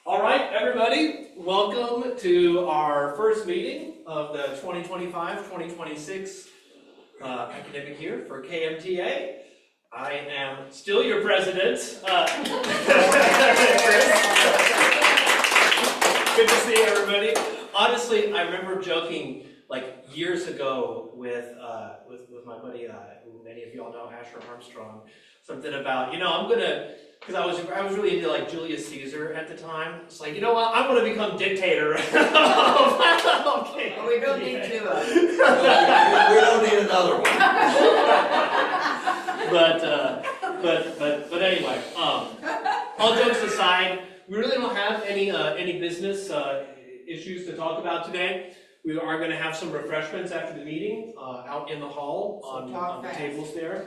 All right, everybody, welcome to our first meeting of the 2025-2026 academic year for KMTA. I am still your president. Good to see everybody. Honestly, I remember joking like years ago with my buddy, who many of y'all know, Asher Armstrong, something about, I'm gonna, because I was really into like Julius Caesar at the time. It's like, you know what, I'm gonna become dictator. Okay. Well, we don't need two of them. We don't need another one. But anyway, all jokes aside, we really don't have any business issues to talk about today. We are going to have some refreshments after the meeting out in the hall on the tables there.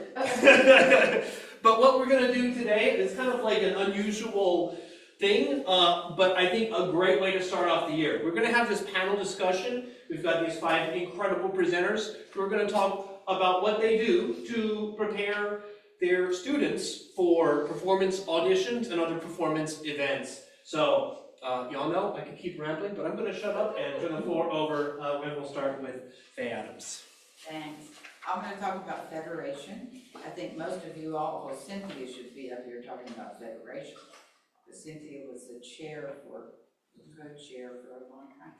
But what we're going to do today is kind of like an unusual thing, but I think a great way to start off the year. We're going to have this panel discussion. We've got these 5 incredible presenters who are going to talk about what they do to prepare their students for performance auditions and other performance events. So, y'all know I could keep rambling, but I'm going to shut up and turn the floor over, and we'll start with Faye Adams. Thanks. I'm going to talk about federation. I think most of you all, well, Cynthia should be up here talking about federation. But Cynthia was the co-chair for a long time.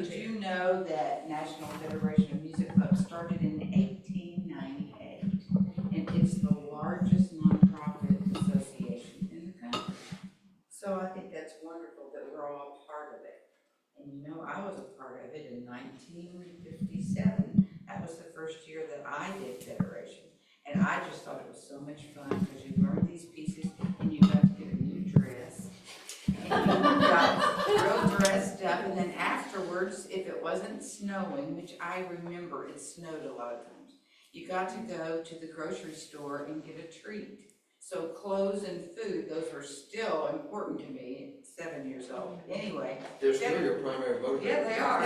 Did you know that National Federation of Music Clubs started in 1898? And it's the largest nonprofit association in the country. So I think that's wonderful that we're all part of it. And I was a part of it in 1957. That was the first year that I did federation. And I just thought it was so much fun because you learned these pieces and you got to get a new dress. And you got real dressed up. And then afterwards, if it wasn't snowing, which I remember it snowed a lot of times, you got to go to the grocery store and get a treat. So clothes and food, those were still important to me at 7 years old. Anyway. They're still your primary motivator. Yeah, they are.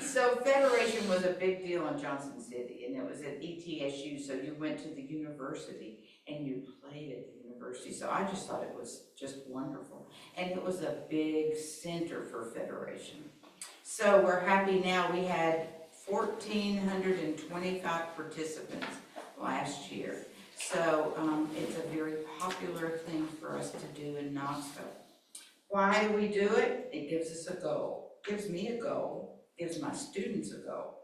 So federation was a big deal in Johnson City, and it was at ETSU, so you went to the university and you played at the university. So I just thought it was just wonderful. And it was a big center for federation. So we're happy now. We had 1,425 participants last year. So it's a very popular thing for us to do in Knoxville. Why do we do it? It gives us a goal. It gives me a goal. It gives my students a goal.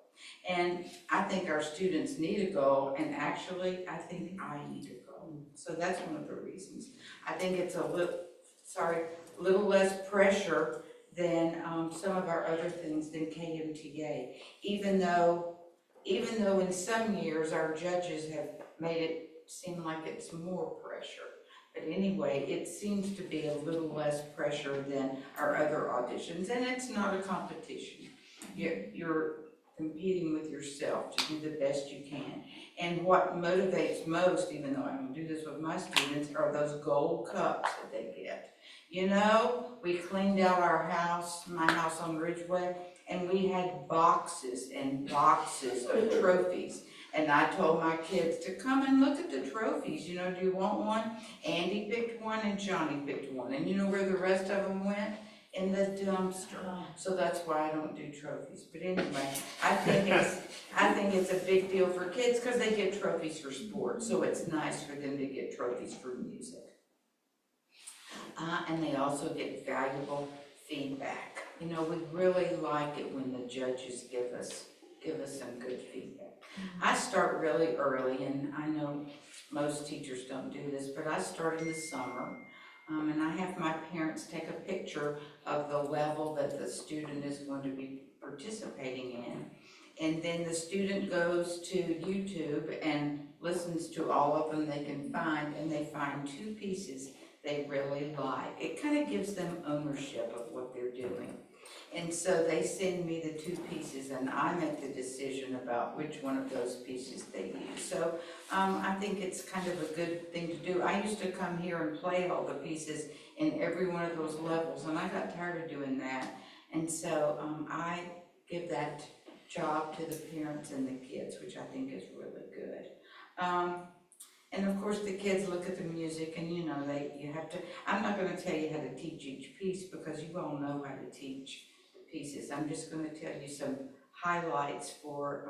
And I think our students need a goal, and actually I think I need a goal. So that's one of the reasons. I think it's a little less pressure than some of our other things than KMTA, even though in some years our judges have made it seem like it's more pressure. But anyway, it seems to be a little less pressure than our other auditions, and it's not a competition. You're competing with yourself to do the best you can. And what motivates most, even though I don't do this with my students, are those gold cups that they get. We cleaned out my house on Ridgeway, and we had boxes and boxes of trophies. And I told my kids to come and look at the trophies. Do you want one? Andy picked one and Johnny picked one. And you know where the rest of them went? In the dumpster. So that's why I don't do trophies. But anyway, I think it's a big deal for kids because they get trophies for sports. So it's nice for them to get trophies for music. And they also get valuable feedback. We really like it when the judges give us some good feedback. I start really early, and I know most teachers don't do this, but I start in the summer, and I have my parents take a picture of the level that the student is going to be participating in. And then the student goes to YouTube and listens to all of them they can find, and they find 2 pieces they really like. It kind of gives them ownership of what they're doing. And so they send me the 2 pieces, and I make the decision about which one of those pieces they use. So I think it's kind of a good thing to do. I used to come here and play all the pieces in every one of those levels, and I got tired of doing that. And so I give that job to the parents and the kids, which I think is really good. And of course, course, the kids look at the music and, you know, you have to, I'm not gonna tell you how to teach each piece because you all know how to teach the pieces. I'm just gonna tell you some highlights for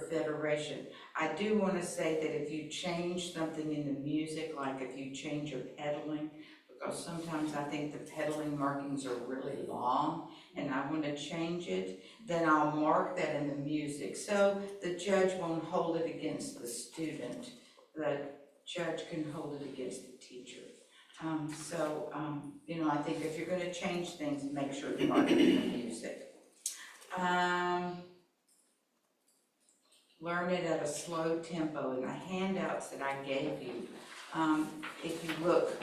Federation. I do wanna say that if you change something in the music, like if you change your pedaling, because sometimes I think the pedaling markings are really long and I want to change it, then I'll mark that in the music. So the judge won't hold it against the student. The judge can hold it against the teacher. You know, I think if you're going to change things, make sure you mark it in the music. Learn it at a slow tempo. In the handouts that I gave you, if you look,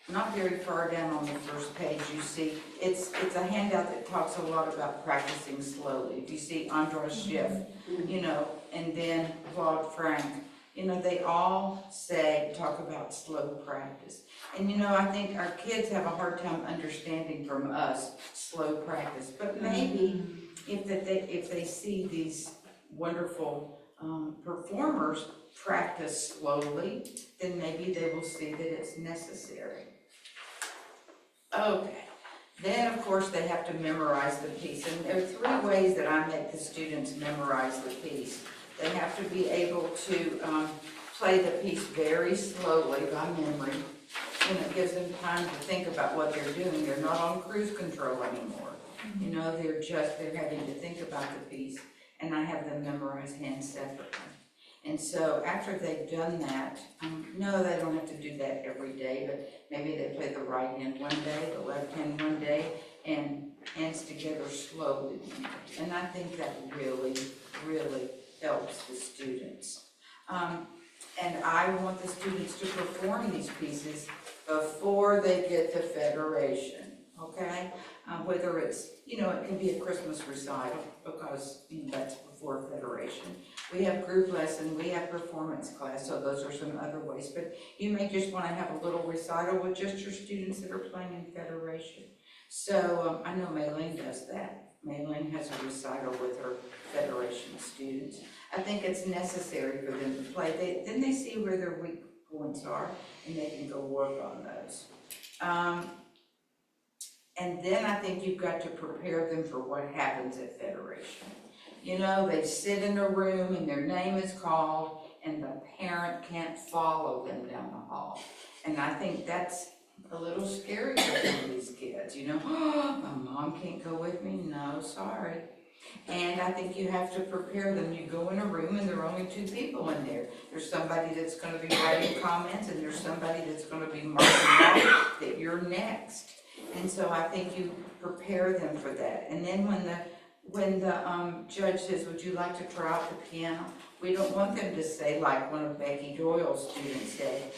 not very far down on the first page, you see, it's a handout that talks a lot about practicing slowly. If you see Andras Schiff, you know, and then Claude Frank, you know, they all talk about slow practice. And you know, I think our kids have a hard time understanding from us slow practice, but maybe if they see these wonderful performers practice slowly, then maybe they will see that it's necessary. Okay, then of course they have to memorize the piece, and there are 3 ways that I make the students memorize the piece. They have to be able to play the piece very slowly by memory, and it gives them time to think about what they're doing. They're not on cruise control anymore. You know, they're having to think about the piece, and I have them memorize hands separately. And so after they've done that, no, they don't have to do that every day, but maybe they play the right hand one day, the left hand one day, and hands together slowly. And I think that really, really helps the students. And I want the students to perform these pieces before they get to Federation, okay? Whether it's, you know, it can be a Christmas recital because, you know, that's before Federation. We have group lesson, we have performance class, so those are some other ways. But you may just want to have a little recital with just your students that are playing in Federation. So I know Maylene does that. Maylene has a recital with her Federation students. I think it's necessary for them to play. Then they see where their weak points are, and they can go work on those. And then I think you've got to prepare them for what happens at Federation. You know, they sit in a room and their name is called and the parent can't follow them down the hall. And I think that's a little scary for some of these kids, you know, oh, my mom can't go with me, no, sorry. And I think you have to prepare them. You go in a room and there are only 2 people in there. There's somebody that's going to be writing comments and there's somebody that's going to be marking out that you're next. And so I think you prepare them for that. And then when the judge says, would you like to try out the piano? We don't want them to say, like one of Becky Doyle's students said,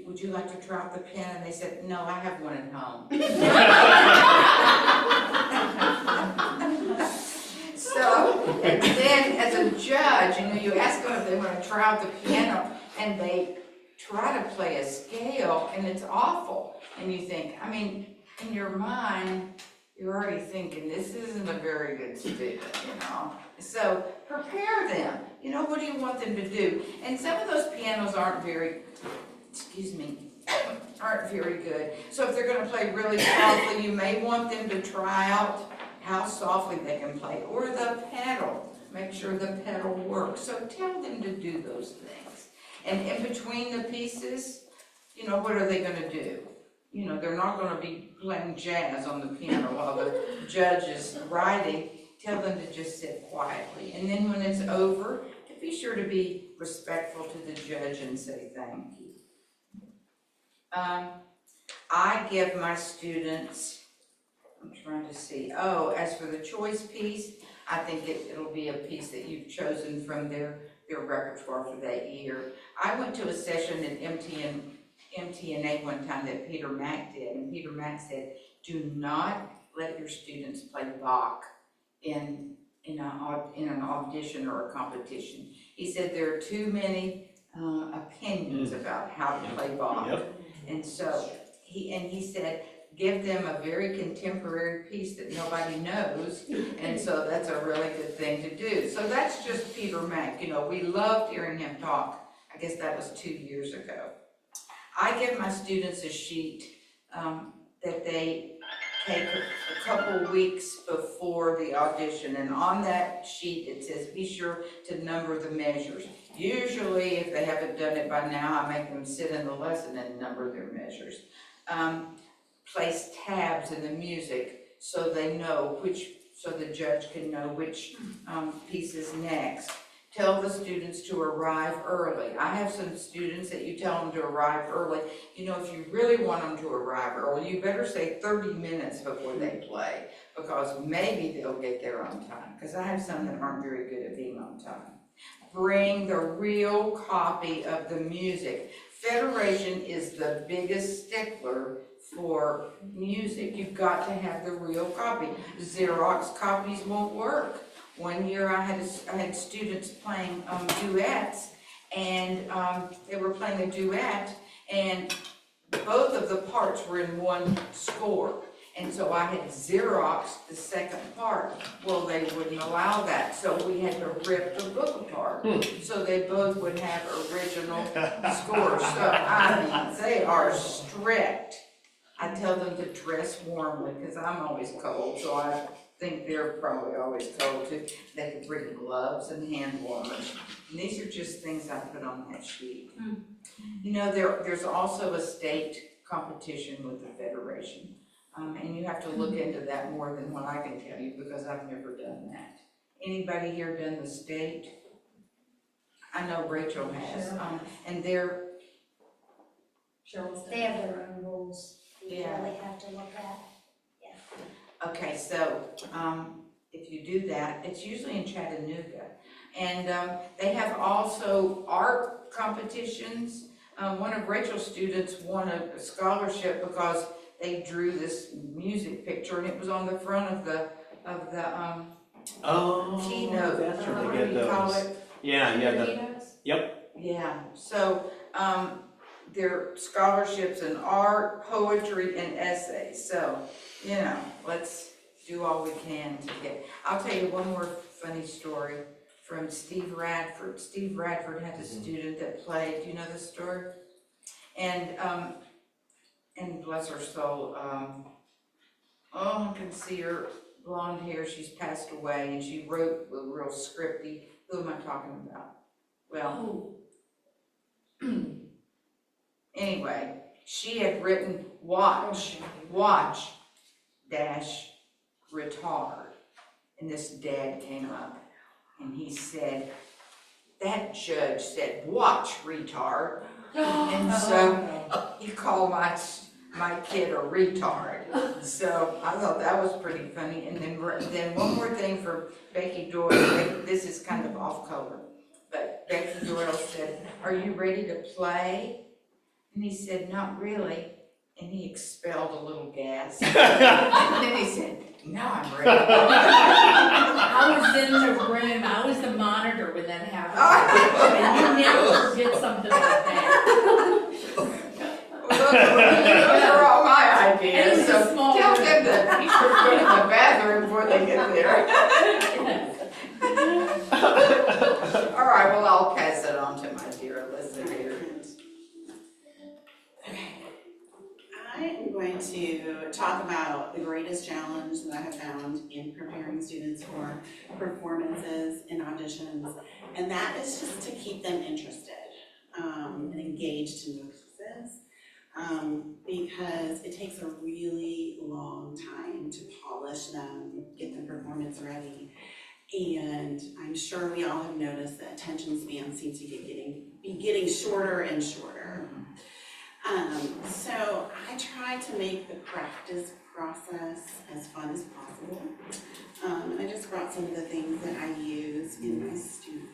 would you like to try out the piano? And they said, no, I have one at home. So, and then as a judge, you know, you ask them if they want to try out the piano, and they try to play a scale, and it's awful. And you think, I mean, in your mind, you're already thinking, this isn't a very good student, you know. So prepare them. You know, what do you want them to do? And some of those pianos aren't very, aren't very good. So if they're going to play really softly, you may want them to try out how softly they can play. Or the pedal. Make sure the pedal works. So tell them to do those things. And in between the pieces, you know, what are they going to do? You know, they're not going to be playing jazz on the piano while the judge is writing. Tell them to just sit quietly. And then when it's over, be sure to be respectful to the judge and say thank you. I give my students, I'm trying to see, as for the choice piece, I think it'll be a piece that you've chosen from their repertoire for that year. I went to a session at MTNA one time that Peter Mack did, and Peter Mack said, do not let your students play Bach in an audition or a competition. He said there are too many opinions about how to play Bach. Yep. And so he said, give them a very contemporary piece that nobody knows, and so that's a really good thing to do. So that's just Peter Mack. You know, we loved hearing him talk guess that was 2 years ago. I give my students a sheet that they take a couple weeks before the audition, and on that sheet it says, be sure to number the measures. Usually, if they haven't done it by now, I make them sit in the lesson and number their measures. Place tabs in the music so they know so the judge can know which piece is next. Tell the students to arrive early. I have some students that you tell them to arrive early. You know, if you really want them to arrive early, you better say 30 minutes before they play, because maybe they'll get there on time, because I have some that aren't very good at being on time. Bring the real copy of the music. Federation is the biggest stickler for music. You've got to have the real copy. Xerox copies won't work. One year I had students playing duets, and they were playing a duet, and both of the parts were in one score. And so I had Xeroxed the second part. Well, they wouldn't allow that, so we had to rip the book apart. So they both would have original scores. So I mean, they are strict. I tell them to dress warmly, because I'm always cold, so I think they're probably always cold too. They can bring gloves and hand warmers. And these are just things I put on that sheet. You know, there's also a state competition with the Federation. And you have to look into that more than what I can tell you, because I've never done that. Anybody here done the state? I know Rachel has. And they're... They have their own rules. You Yeah. really have to look at. Okay, so if you do that, it's usually in Chattanooga. And they have also art competitions. One of Rachel's students won a scholarship because they drew this music picture, and it was on the front of the keynote. That's where What they do get you call those. it? Yeah, Yeah, so there are scholarships in art, poetry, and essays. So, you know, let's do all we can to get. I'll tell you one more funny story from Steve Radford. Steve Radford had a student that played, do you know this story? And bless her soul, I can see her blonde hair, she's passed away, and she wrote a real scripty. Who am I talking about? Well, anyway, she had written watch dash retard. And this dad came up and he said, that judge said, watch retard. And so he called my kid a retard. So I thought that was pretty funny. And then one more thing for Becky Doyle. This is kind of off color, but Becky Doyle said, are you ready to play? And he said, not really. And he expelled a little gas. And then he said, now I'm ready. I was in the room, I was the monitor when that happened. And you never forget something like that. Those are all my And it ideas, was a so small tell room. them that you should go to the bathroom before they get there. All right, well, I'll pass it on to my dear Elizabeth here. I'm going to talk about the greatest challenge that I have found in preparing students for performances and auditions, and that is just to keep them interested and engaged in the pieces, because it takes a really long time to polish them, get the performance ready, and I'm sure we all have noticed that attention span seems to be getting shorter and shorter. So I try to make the practice process as fun as possible. And I just brought some of the things that I use in my studio.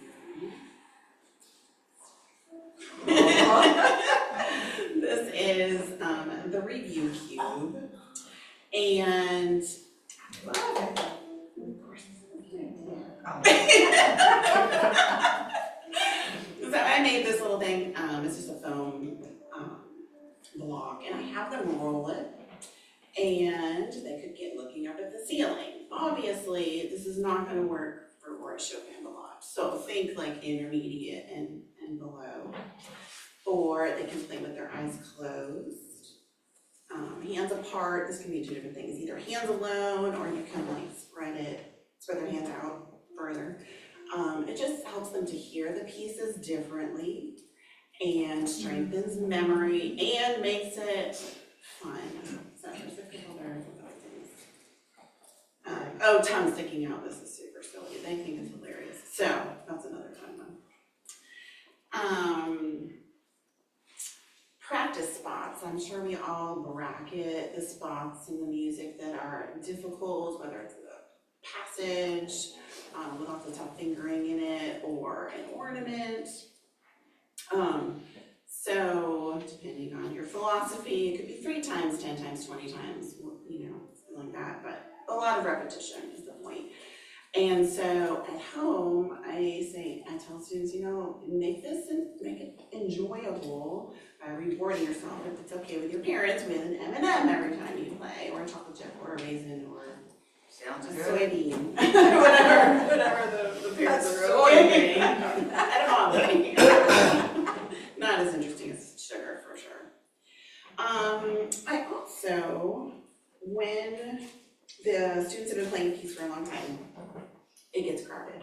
This is the review cube. And so I made this little thing, it's just a foam block, and I have them roll it, and they could get looking up at the ceiling. Obviously, this is not going to work for voice show envelopes, so think like intermediate and below. they can play with their eyes closed. Hands apart, this can be two different things, either hands alone, or you can like spread their hands out further. It just helps them to hear the pieces differently and strengthens memory and makes it fun. So there's a couple other things. Oh, tongue sticking out, this is super silly, they think it's hilarious. So that's another fun one. Practice spots. I'm sure we all bracket the spots in the music that are difficult, whether it's a passage with lots of tough fingering in it or an ornament. So depending on your philosophy, it could be 3 times, 10 times, 20 times, you know, something like that, but a lot of repetition is the point. And so at home, I tell students, you know, make it enjoyable by rewarding yourself, if it's okay with your parents, with an M&M every time you play, or a chocolate chip, or a raisin, or Sounds a good. soybean, whatever the parents are okay. Edamame. Not as interesting as sugar, for sure. I also, when the students have been playing the piece for a long time, it gets crowded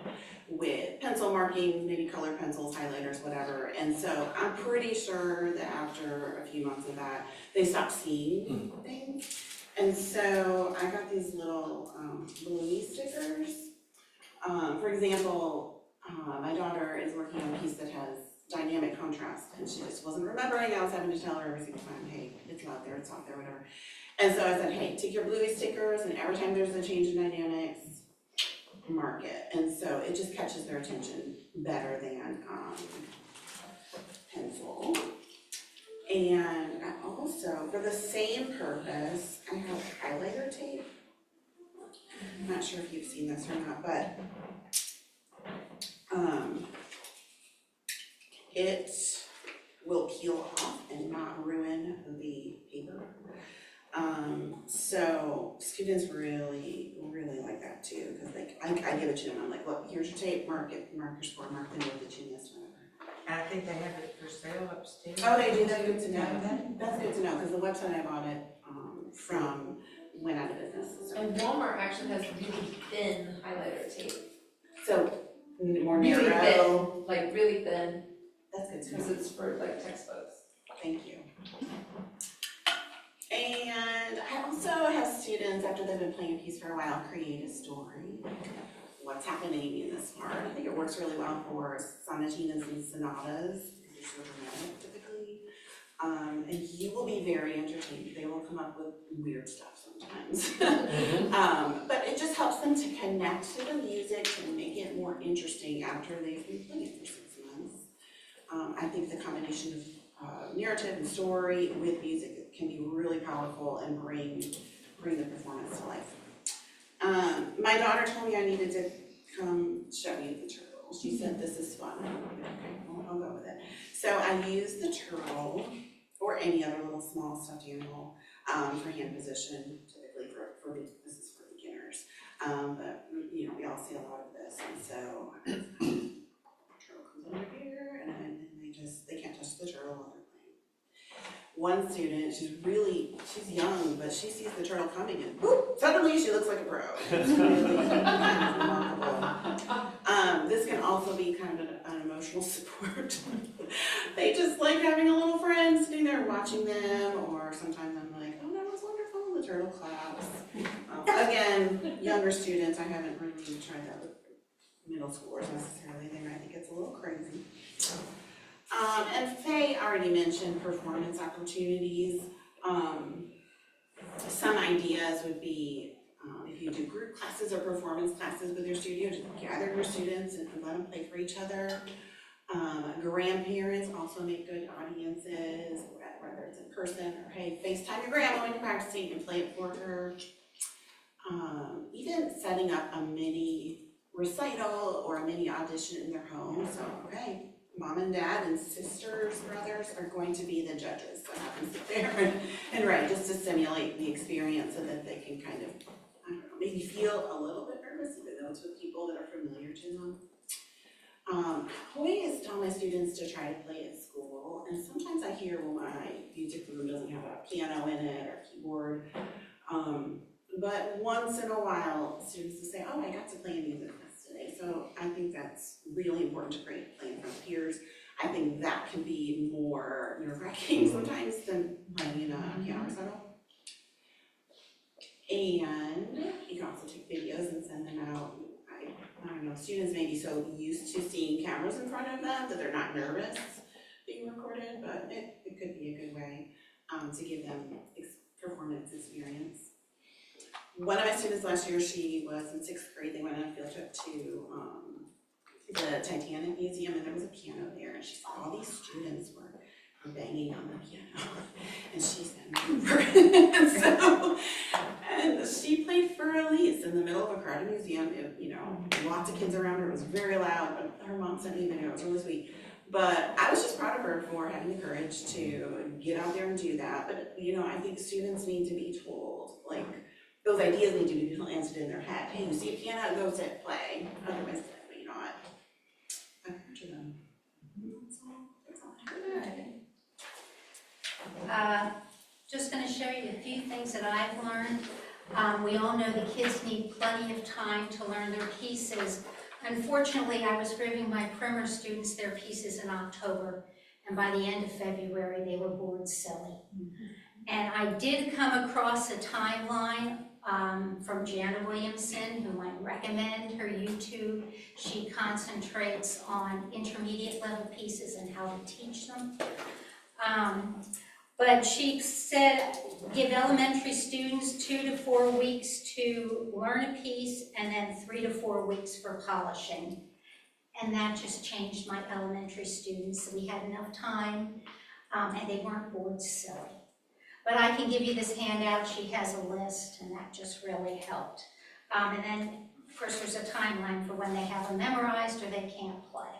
with pencil markings, maybe colored pencils, highlighters, whatever. And so I'm pretty sure that after a few months of that, they stop seeing things. And so I got these little bluey stickers. For example, my daughter is working on a piece that has dynamic contrast, and she just wasn't remembering. I was having to tell her every single time, hey, it's out there, whatever. And so I said, hey, take your bluey stickers, and every time there's a change in dynamics, mark it. And so it just catches their attention better than pencil. And I also, for the same purpose, I have highlighter tape. I'm not sure if you've seen this or not, but it will peel off and not ruin the paper. So students really like that too, because I give it to them. I'm like, look, here's your tape, mark it, mark your score, mark the note that you missed, whatever. And I think they have it for sale upstairs. Oh, they do, that's good to know. That's good to know, because the website I bought it from went out of business. So, And Walmart actually has really thin highlighter tape. so more Really narrow. thin, like really thin, That's good to because know. it's for like textbooks. Thank you. And I also have students, after they've been playing a piece for a while, create a story. What's happening in this part? I think it works really well for sonatinas and sonatas. They're so dramatic typically. And you will be very entertained. They will come up with weird stuff sometimes. But it just helps them to connect to the music, to make it more interesting after they've been playing for 6 months. I think the combination of narrative and story with music can be really powerful and bring the performance to life. My daughter told me I needed to come show you the turtle. She said, this is fun. I'm like, okay, I'll go with it. So I used the turtle or any other little small stuffed animal for hand position, typically this is for beginners. But you know, we all see a lot of this, and so turtle comes over here, and then they can't touch the turtle while they're playing. One student, she's young, but she sees the turtle coming and whoop, suddenly she looks like a pro. It's really kind of remarkable. This can also be kind of an emotional support. They just like having a little friend sitting there watching them, or sometimes I'm like, oh, that was wonderful, the turtle claps. Again, younger students, I haven't really tried that with middle schoolers necessarily. They might think it's a little crazy. And Faye already mentioned performance opportunities. Some ideas would be if you do group classes or performance classes with your studio, just gather your students and let them play for each other. Grandparents also make good audiences, whether it's in person or hey, FaceTime your grandma when you're practicing and play it for her. Even setting up a mini recital or a mini audition in their home. So, okay, mom and dad and sisters, brothers are going to be the judges. So have them sit there and write just to simulate the experience so that they can kind of, I don't know, maybe feel a little bit nervous, even though it's with people that are familiar to them. I always tell my students to try to play at school and sometimes I hear, well, my music room doesn't have a piano in it or keyboard. But once in a while, students will say, oh, I got to play a music class today. So I think that's really important to play in front of peers. I think that can be more nerve-wracking sometimes than playing in a piano recital. And you can also take videos and send them out. I don't know, students may be so used to seeing cameras in front of them that they're not nervous being recorded, but it could be a good way to give them performance experience. One of my students last year, she was in 6th grade, they went on a field trip to the Titanic Museum, and there was a piano there, and she saw all these students were banging on the piano, and she said, so, and she played for Elise in the middle of a crowded museum. Lots of kids around her, it was very loud, but her mom sent me a video, it was really sweet. But I was just proud of her for having the courage to get out there and do that. But I think students need to be told, like, those ideas need to be planted in their head. Hey, you see a piano, go sit, play. Otherwise, definitely not. I encourage them. That's all I have. Just going to show you a few things that I've learned. We all know the kids need plenty of time to learn their pieces. Unfortunately, I was giving my primer students their pieces in October, and by the end of February, they were bored silly. And I did come across a timeline from Jana Williamson, whom I recommend her YouTube. She concentrates on intermediate level pieces and how to teach them. But she said give elementary students 2 to 4 weeks to learn a piece and then 3 to 4 weeks for polishing. And that just changed my elementary students. We had enough time and they weren't bored silly. But I can give you this handout. She has a list, and that just really helped. And then, of course, there's a timeline for when they have them memorized or they can't play,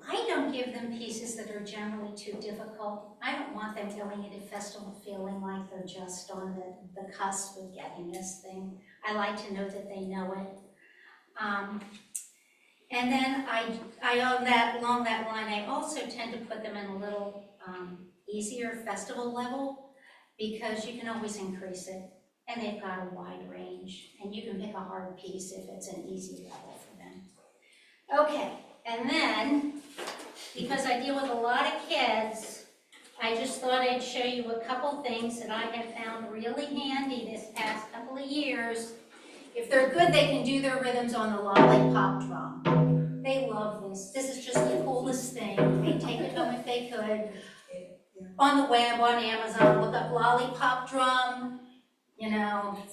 I don't give them pieces that are generally too difficult. I don't want them going into festival feeling like they're just on the cusp of getting this thing. I like to know that they know it. And then along that line, I also tend to put them in a little easier festival level because you can always increase it, and they've got a wide range, and you can pick a hard piece if it's an easy level for them. Okay, and then, because I deal with a lot of kids, I just thought I'd show you a couple things that I have found really handy this past couple of years. If they're good, they can do their rhythms on the lollipop drum. They love this. This is just the coolest thing. They'd take it home if they could. On the web, on Amazon, look up lollipop drum.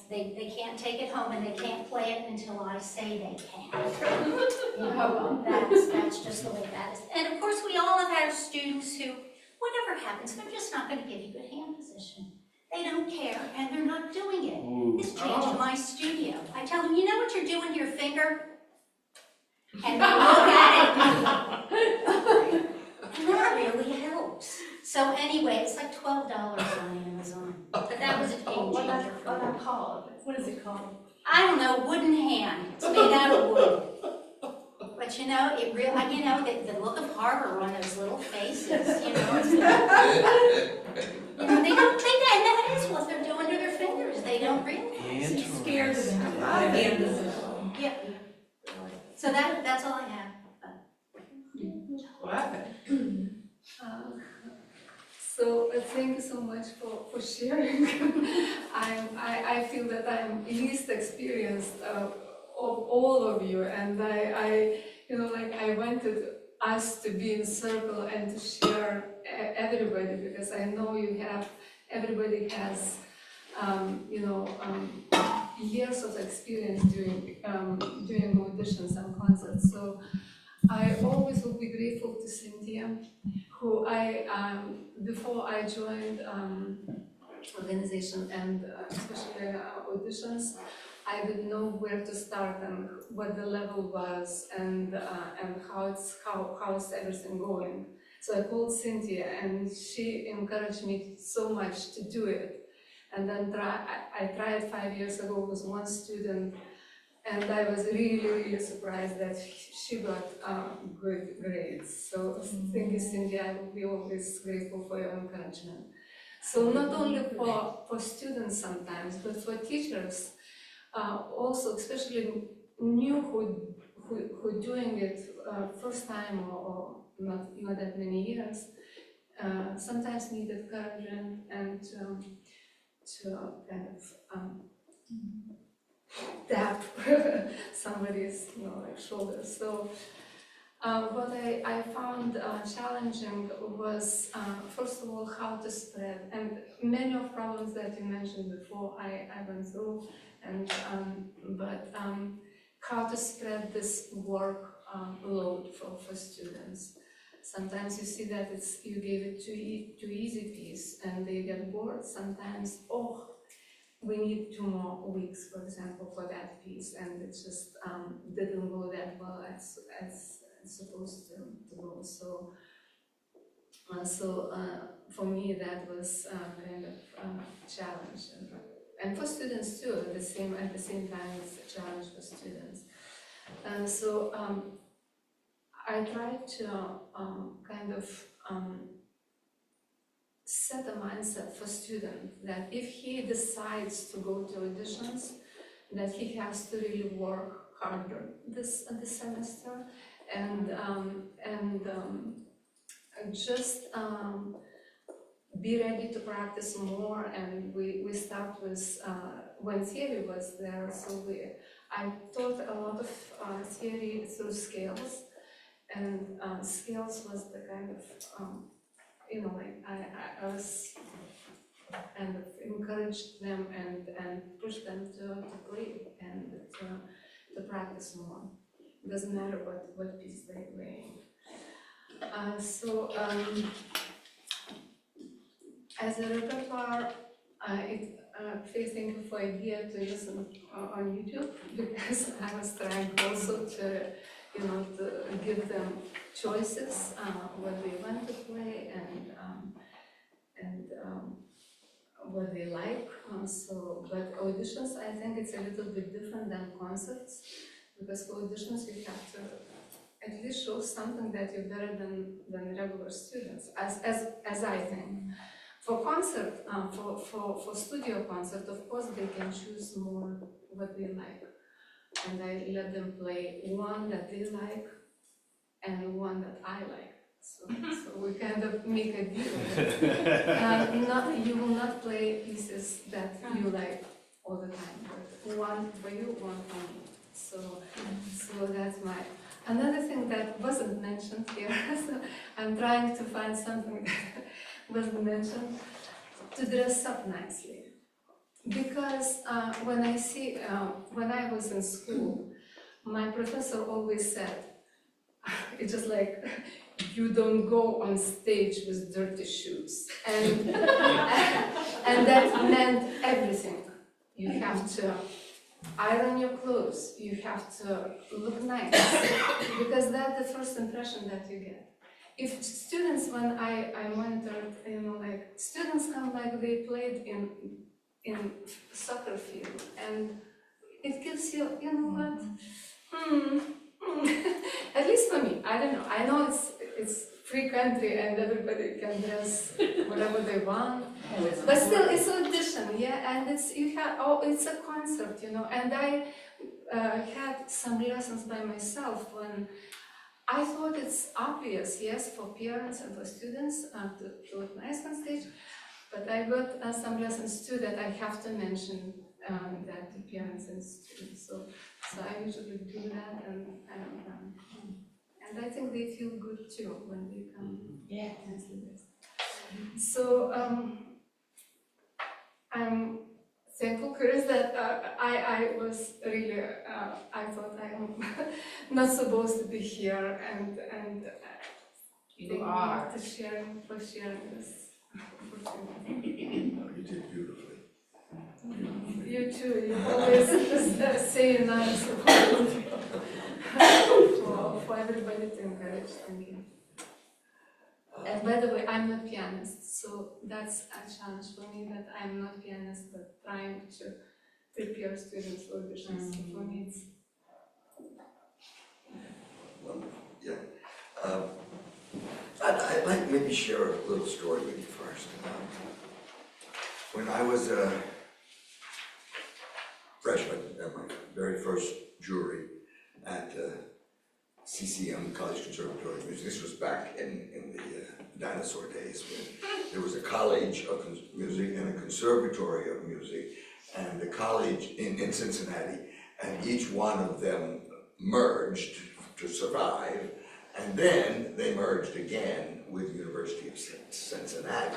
They can't take it home and they can't play it until I say they can. That's just the way that is. And of course, we all have our students who, whatever happens, they're just not going to give you good hand position. They don't care, and they're not doing it. This changed my studio. I tell them, you know what you're doing to your finger? And they look at it, and that really helps. So anyway, it's like $12 on Amazon. But that was a game changer for me. What is it called? I don't know, wooden hand. It's made out of wood. But it really, the look of horror on those little faces, it's they don't think that, and that is what they're doing to their fingers. They don't realize. It scares them. Yeah. So that's all I have. So thank you so much for sharing. I feel that I'm least experienced of all of you, and I wanted us to be in circle and to share everybody, because I know everybody has years of experience doing auditions and concerts. So I always will be grateful to Cynthia, who before I joined organization and especially auditions, I didn't know where to start and what the level was and how's everything going. So I called Cynthia, and she encouraged me so much to do it. And then I tried 5 years ago with one student, And I was really surprised that she got good grades. So thank you, Cindy. I will be always grateful for your encouragement. So not only for students sometimes, but for teachers, also especially new who doing it first time or not that many years, sometimes need encouragement and to kind of tap somebody's like shoulders. So what I found challenging was first of all how to spread, and many of problems that you mentioned before I went through, and but how to spread this work load for students. Sometimes you see that you gave it too easy piece and they get bored. Sometimes, oh, we need 2 more weeks, for example, for that piece, and it just didn't go that well as it's supposed to go. So, for me, that was kind of challenge, and for students too. At the same time, it's a challenge for students. So I tried to kind of set a mindset for student that if he decides to go to auditions, that he has to really work harder this semester and just be ready to practice more. And we start with when theory was there, so I taught a lot of theory through scales, and scales was the kind of like I was kind of encouraged them and pushed them to play and to practice more. It doesn't matter what piece they're playing. As a repertoire, please thank you for idea to listen on YouTube, because I was trying also to give them choices what they want to play and what they like. But auditions, I think it's a little bit different than concerts, because for auditions you have to at least show something that you're better than regular students, as I think. For concert, for studio concert, of course they can choose more what they like, and I let them play one that they like and one that I like. So we kind of make a deal. You will not play pieces that you like all the time, but one for you, one for me. So that's my. Another thing that wasn't mentioned here, so I'm trying to find something that wasn't mentioned, to dress up nicely. Because when I was in school, my professor always said, it's just like, you don't go on stage with dirty shoes. And, and that meant everything. You have to iron your clothes, you have to look nice, because that's the first impression that you get. If students, when I monitored, like students come like they played in soccer field, and it gives you, what? At least for me, I don't know. I know it's free country and everybody can dress whatever they want, but still it's audition, yeah. And it's a concert, And I had some lessons by myself when I thought it's obvious, yes, for parents and for students to look nice on stage, but I got some lessons too that I have to mention that to parents and students. So I usually do that, and I think they feel good too when they come and see this. So I'm thankful, Chris, that I was really, I thought I'm not supposed to be here, and You are. for sharing this opportunity. No, you did beautifully. You too, you always just say nice for everybody to encourage. Thank you. And by the way, I'm not pianist, so that's a challenge for me, that I'm not pianist, but trying to prepare students for auditions. So for me, it's Wonderful, yeah. I'd like to maybe share a little story with you first. When I was a freshman at my very first jury at CCM, College Conservatory of Music, this was back in the dinosaur days when there was a college of music and a conservatory of music, and the college in Cincinnati, and each one of them merged to survive, and then they merged again with the University of Cincinnati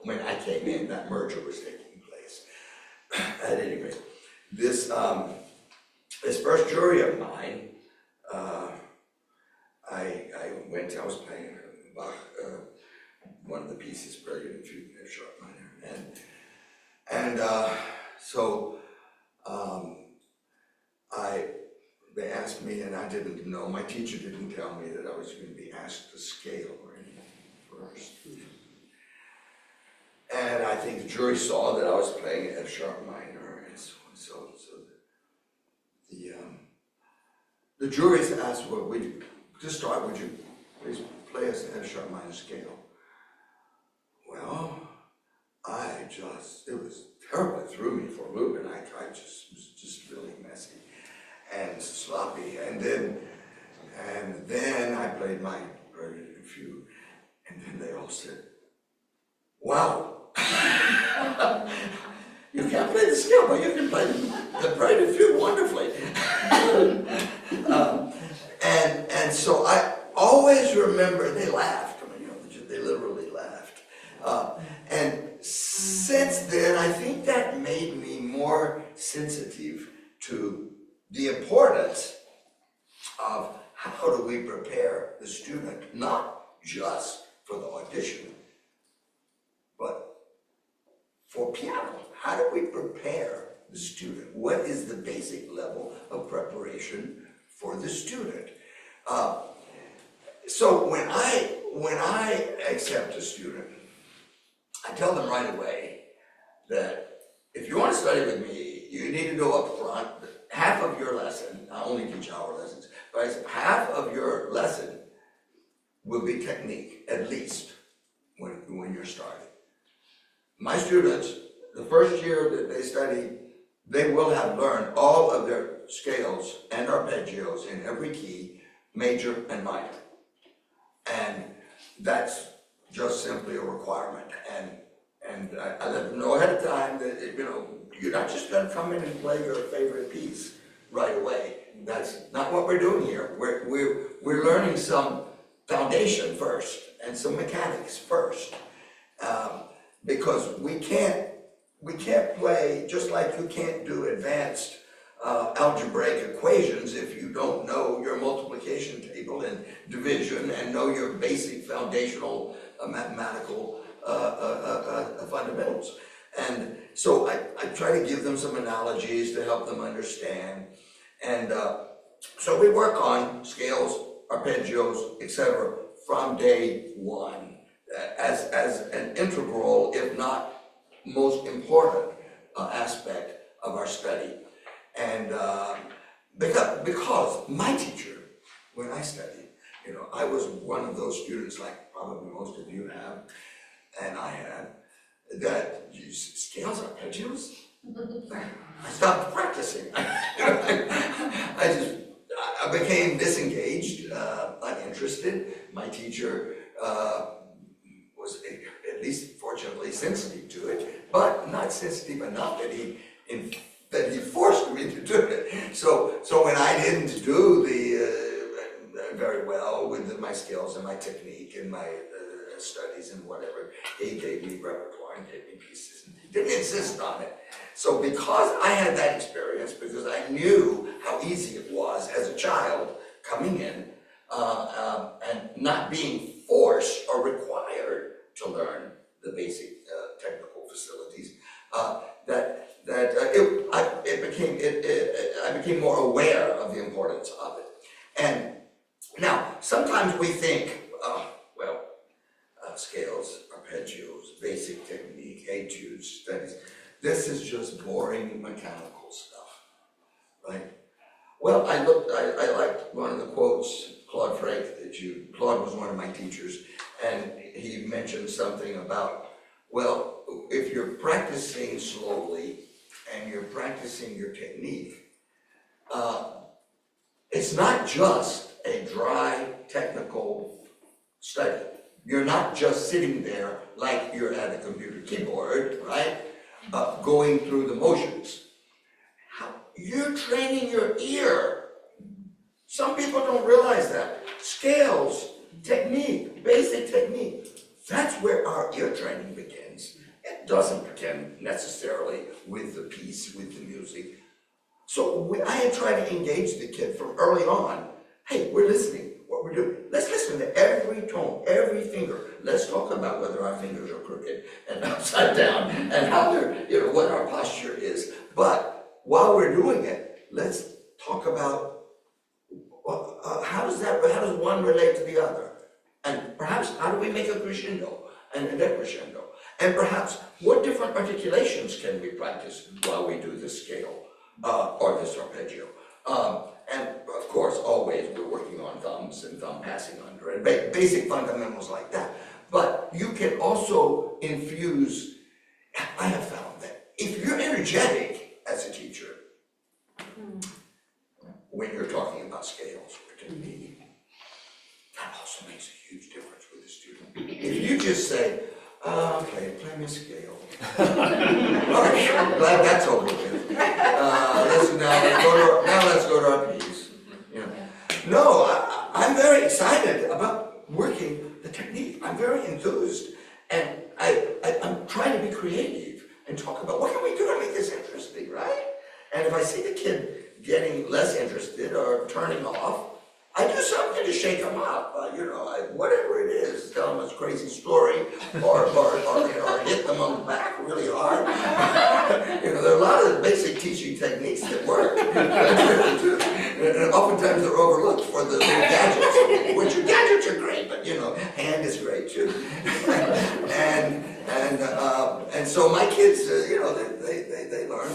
when I came in, that merger was taking place. At any rate, this first jury of mine, I was playing Bach, one of the pieces, Prelude Fugue in F sharp minor, so they asked me, and I didn't know, my teacher didn't tell me that I was going to be asked to scale or anything first. And I think the jury saw that I was playing F sharp minor, and so on. So the juries asked, well, to start, would you please play us an F sharp minor scale? Well, it was terrible. It threw me for a loop, and I was just really messy and sloppy. And then I played my Prelude Fugue, and then they all said, wow. You can't play the scale, but you can play the Prelude Fugue wonderfully. And so I always remember, they laughed. I mean, they literally laughed. And since then, I think that made me more sensitive to the importance of how do we prepare the student, not just for the audition, but for piano. How do we prepare the student? What is the basic level of preparation for the student? So when I accept a student, I tell them right away that if you want to study with me, you need to know up front that half of your lesson, I only teach hour lessons, but half of your lesson will be technique, at least, when you're starting. My students, the first year that they study, they will have learned all of their scales and arpeggios in every key, major and minor. And that's just simply a requirement. And I let them know ahead of time that, you're not just gonna come in and play your favorite piece right away. That's not what we're doing here. We're learning some foundation first and some mechanics first. Because we can't play, just like you can't do advanced algebraic equations if you don't know your multiplication table and division and know your basic foundational mathematical fundamentals. And so I try to give them some analogies to help them understand. And so we work on scales, arpeggios, etc. from day one as an integral, if not most important aspect of our study. And because my teacher, when I studied, I was one of those students, like probably most of you have, and I had, that used scales, arpeggios. I stopped practicing. I became disengaged, uninterested. My teacher was at least fortunately sensitive to it, but not sensitive enough that he forced me to do it. So when I didn't do very well with my skills and my technique and my studies and whatever, he gave me repertoire and gave me pieces and didn't insist on it. So because I had that experience, because I knew how easy it was as a child coming in and not being forced or required to learn the basic technical facilities, I became more aware of the importance of it. And now, sometimes we think, scales, arpeggios, basic technique, etudes, studies, this is just boring mechanical stuff, right? Well, I liked one of the quotes, Claude Frank, Claude was one of my teachers, and he mentioned something about, well, if you're practicing slowly and you're practicing your technique, it's not just a dry technical study. You're not just sitting there like you're at a computer keyboard, right? Going through the motions. You're training your ear. Some people don't realize that. Scales, technique, basic technique. That's where our ear training begins. It doesn't begin necessarily with the piece, with the music. So I had tried to engage the kid from early on. Hey, we're listening, what we're doing. Let's listen to every tone, every finger. Let's talk about whether our fingers are crooked and upside down and how they're, what our posture is. But while we're doing it, let's talk about how does one relate to the other? And perhaps how do we make a crescendo and a decrescendo? And perhaps what different articulations can we practice while we do this scale or this arpeggio? And of course, always we're working on thumbs and thumb passing under and basic fundamentals like that. But you can also infuse, I have found that if you're energetic as a teacher, when you're talking about scales or technique, that also makes a huge difference with the student. If you just say, okay, play me a scale. All right, I'm glad that's over with. Let's go to our piece. No, I'm very excited about working the technique. I'm very enthused, and I'm trying to be creative and talk about what can we do to make this interesting, right? And if I see the kid getting less interested or turning off, I do something to shake them up. Whatever it is, tell them a crazy story, or hit them on the back really hard. There are a lot of basic teaching techniques that work. And oftentimes they're overlooked for the little gadgets, which gadgets are great, but hand is great too. and so my kids, they learn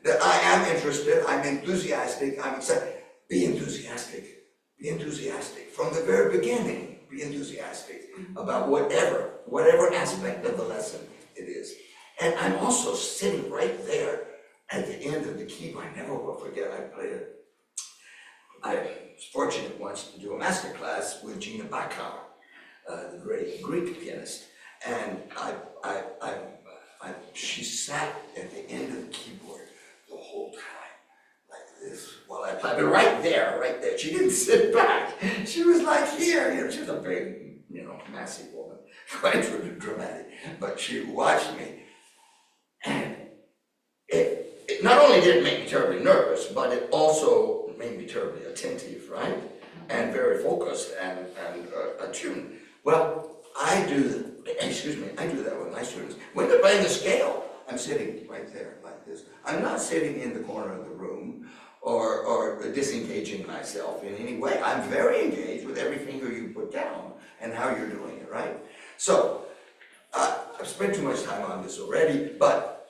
that I am interested, I'm enthusiastic, I'm excited. Be enthusiastic. Be enthusiastic from the very beginning. Be enthusiastic about whatever aspect of the lesson it is. And I'm also sitting right there at the end of the keyboard. I never will forget. I was fortunate once to do a master class with Gina Bakar, the great Greek pianist, and she sat at the end of the keyboard the whole time. This while I played, but right there. She didn't sit back. She was like here. She was a big, massive woman, quite dramatic. But she watched me, and it not only did it make me terribly nervous, but it also made me terribly attentive, right? And very focused and attuned. Well, I do that with my students. When they're playing the scale, I'm sitting right there like this. I'm not sitting in the corner of the room or disengaging myself in any way. I'm very engaged with every finger you put down and how you're doing it, right? So, I've spent too much time on this already, but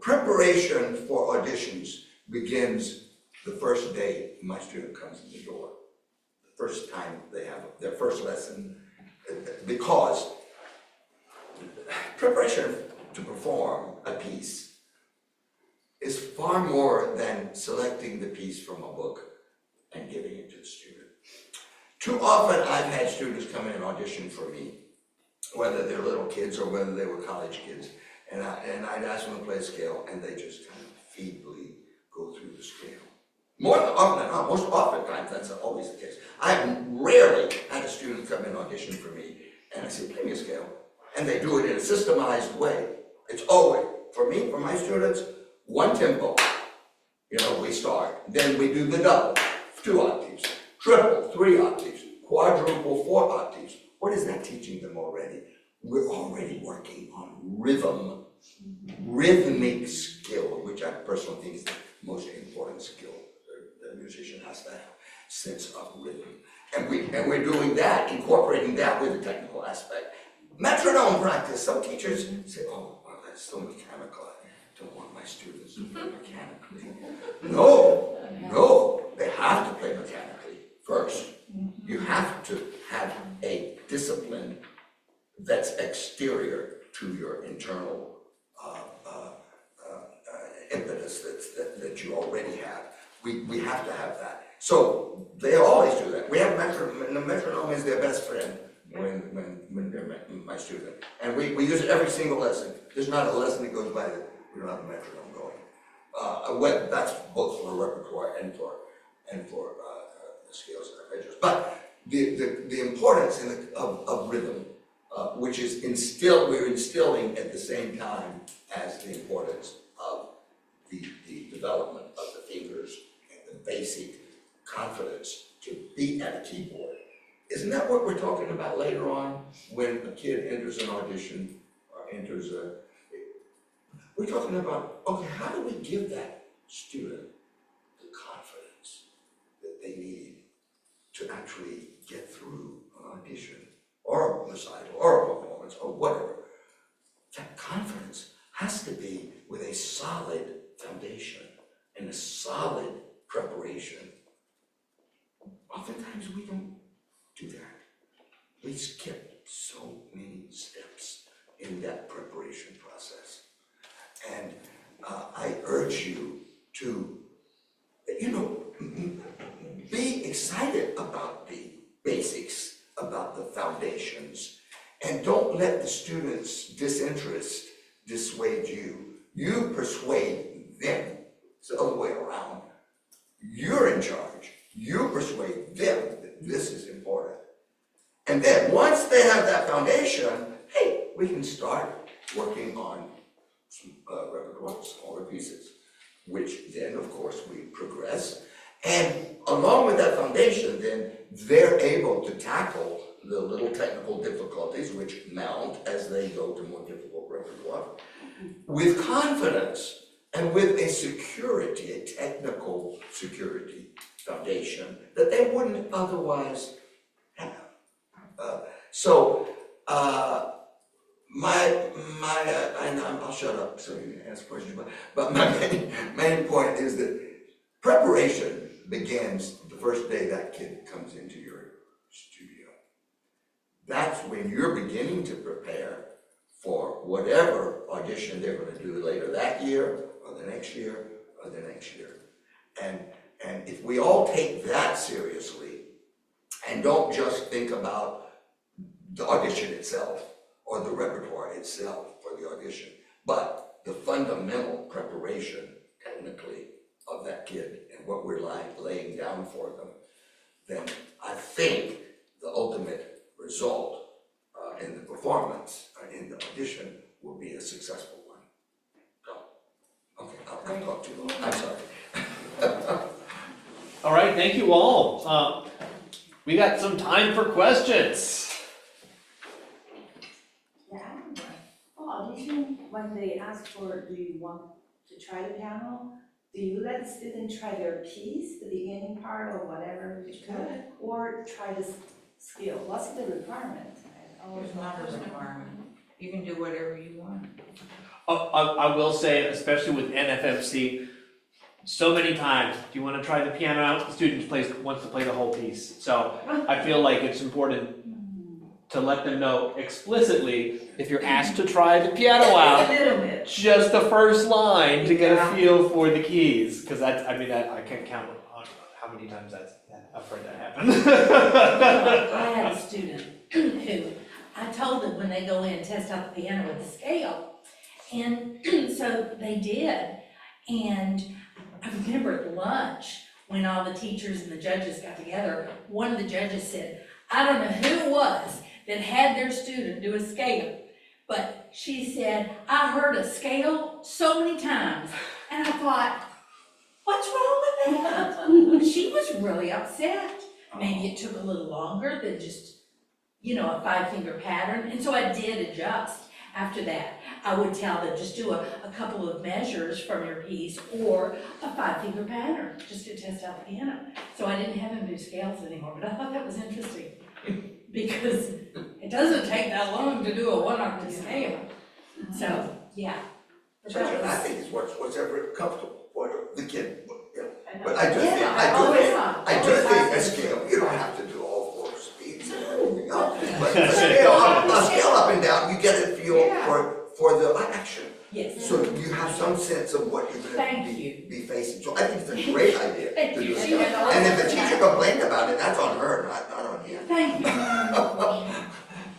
preparation for auditions begins the first day my student comes in the door. The first time they have their first lesson, because preparation to perform a piece is far more than selecting the piece from a book and giving it to the student. Too often I've had students come in and audition for me, whether they're little kids or whether they were college kids, and I'd ask them to play a scale, and they just kind of feebly go through the scale. More often than not, most oftentimes that's always the case. I've rarely had a student come in and audition for me, and I say, play me a scale, and they do it in a systemized way. It's always, for me, for my students, one tempo, we start. Then we do the double, 2 octaves, triple, 3 octaves, quadruple, 4 octaves. What is that teaching them already? We're already working on rhythm, rhythmic skill, which I personally think is the most important skill that a musician has to have, sense of rhythm. And we're doing that, incorporating that with the technical aspect. Metronome practice. Some teachers say, oh, it's so mechanical, I don't want my students to play mechanically. No, they have to play mechanically first. You have to have a discipline that's exterior to your internal impetus that you already have. We have to have that. So they always do that. We have metronome, and the metronome is their best friend when they're my student. And we use it every single lesson. There's not a lesson that goes by that we don't have a metronome going. That's both for repertoire and for scales and arpeggios. But the importance of rhythm, which is we're instilling at the same time as the importance of the development of the fingers and the basic confidence to be at a keyboard. Isn't that what we're talking about later on when a kid enters an audition or enters we're talking about, okay, how do we give that student the confidence that they need to actually get through an audition or a recital or a performance or whatever? That confidence has to be with a solid foundation and a solid preparation. Oftentimes we don't do that. We skip so many steps in that preparation process. And I urge you to, be excited about the basics, about the foundations, and don't let the students' disinterest dissuade you. You persuade them. It's the other way around. You're in charge. You persuade them that this is important. And then once they have that foundation, hey, we can start working on some repertoire, smaller pieces, which then, of course, we progress. And along with that foundation, then, they're able to tackle the little technical difficulties which mount as they go to more difficult repertoire with confidence and with a security, a technical security foundation that they wouldn't otherwise have. And I'll shut up so you can ask questions, but my main point is that preparation begins the first day that kid comes into your studio. That's when you're beginning to prepare for whatever audition they're going to do later that year, or the next year, or the next year. And if we all take that seriously, and don't just think about the audition itself, or the repertoire itself for the audition, but the fundamental preparation, technically, of that kid and what we're laying down for them, then I think the ultimate result in the performance, in the audition, will be a successful one. So, okay, I'll talk too long. I'm sorry. All right, thank you all. We got some time for questions. Yeah, for audition, when they ask for, do you want to try the piano, do you let the student try their piece, the beginning part or whatever? Good. Or try the skill? What's the requirement? There's not a requirement. You can do whatever you want. I will say, especially with NFMC, so many times, do you want to try the piano out? The student wants to play the whole piece. So I feel like it's important to let them know explicitly, if you're asked to try the piano out, A little bit. just the first line to get a feel for the keys. Because I can't count on how many times I've heard that happen. I had a student who, I told them when they go in, test out the piano with the scale. And so they did. And I remember at lunch, when all the teachers and the judges got together, one of the judges said, I don't know who it was that had their student do a scale, but she said, I heard a scale so many times. And I thought, what's wrong with that? She was really upset. Maybe it took a little longer than just, a 5-finger pattern. And so I did adjust after that. I would tell them, just do a couple of measures from your piece or a 5-finger pattern, just to test out the piano. So I didn't have him do scales anymore, but I thought that was interesting because it doesn't take that long to do a 1-octave scale. So Yeah. But Treasure, that I was- think is what's ever comfortable for the kid, you know. I know. But I do think, Yeah, I do always think a has scale, you don't have to do all four speeds, you know, but a scale up and down, you get a feel for the action. Yes. So you have some sense of what you're gonna Thank you. be facing, so I think it's a great idea Thank to you. do She that. had And if the teacher complained about it, that's on her, not on you. Thank you.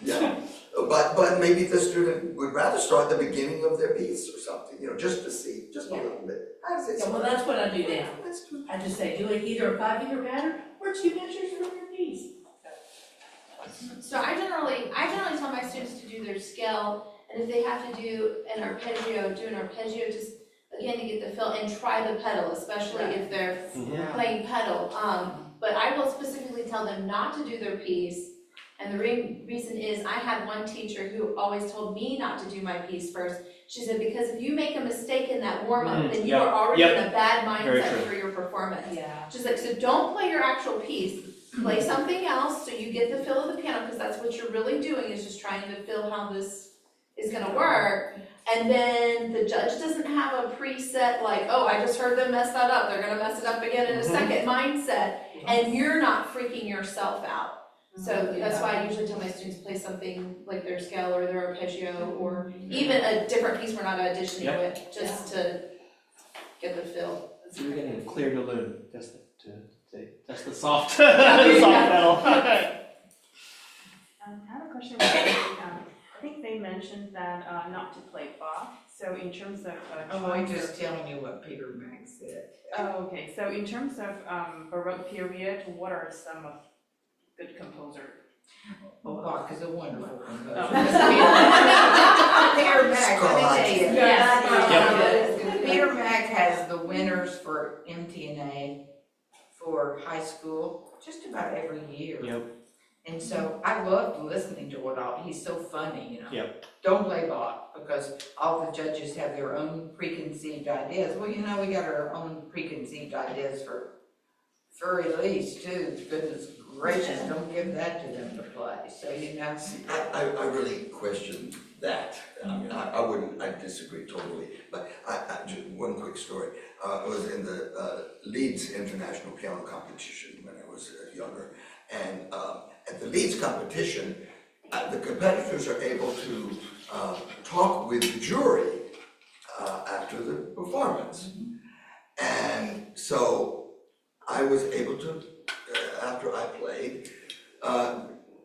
Yeah, but maybe the student would rather start at the beginning of their piece or something, you know, just to see, just a Yeah. little bit. How does it Yeah, well, sound? that's what I do now. That's good. I just say, do it either a 5-finger pattern or 2 pictures from your piece. So I generally tell my students to do their scale, and if they have to do an arpeggio, just again to get the feel and try the pedal, especially if they're playing pedal. But I will specifically tell them not to do their piece, and the reason is I had one teacher who always told me not to do my piece first. She said, because if you make a mistake in that warm-up, then you are already in a bad Very mindset true. for your performance. Yeah. She's like, so don't play your actual piece. Play something else so you get the feel of the piano, because that's what you're really doing, is just trying to feel how this is gonna work. And then the judge doesn't have a preset like, oh, I just heard them mess that up, they're gonna mess it up again in a second mindset, and you're not freaking yourself out. So that's why I usually tell my students play something like their scale or their arpeggio, or even a different piece we're not auditioning with, just to get the feel. So you're getting a clear balloon, that's the soft, the soft pedal. I have a question regarding, I think they mentioned that not to play Bach, so in terms of Oh, I'm just telling you what Peter Mack said. Oh, okay, so in terms of Baroque period, what are some of good composer? Oh, Bach is a wonderful composer. Oh. Peter Mack, let me tell you. Yes. Peter Mack has the winners for MTNA for high school just about every year. Yep. And so I loved listening to it all. He's so funny, you know. Yep. Don't play Bach, because all the judges have their own preconceived ideas. Well, you know, we got our own preconceived ideas for Elise too. Goodness gracious, don't give that to them to play. So, you know. I really question that. I mean, I disagree totally, but just one quick story. I was in the Leeds International Piano Competition when I was younger, and at the Leeds competition, the competitors are able to talk with the jury after the performance. And so I was able to, after I played,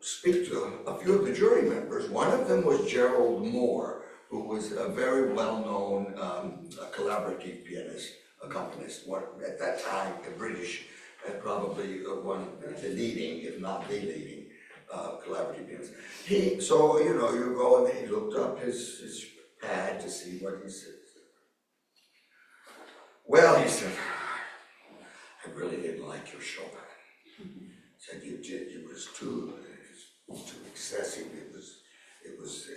speak to a few of the jury members. One of them was Gerald Moore, who was a very well-known collaborative pianist, accompanist, at that time, a British, and probably one of the leading, if not the leading, collaborative pianist. So, you know, you go and he looked up his pad to see what he said. Well, he said, I really didn't like your Chopin. Said it was too excessive. It was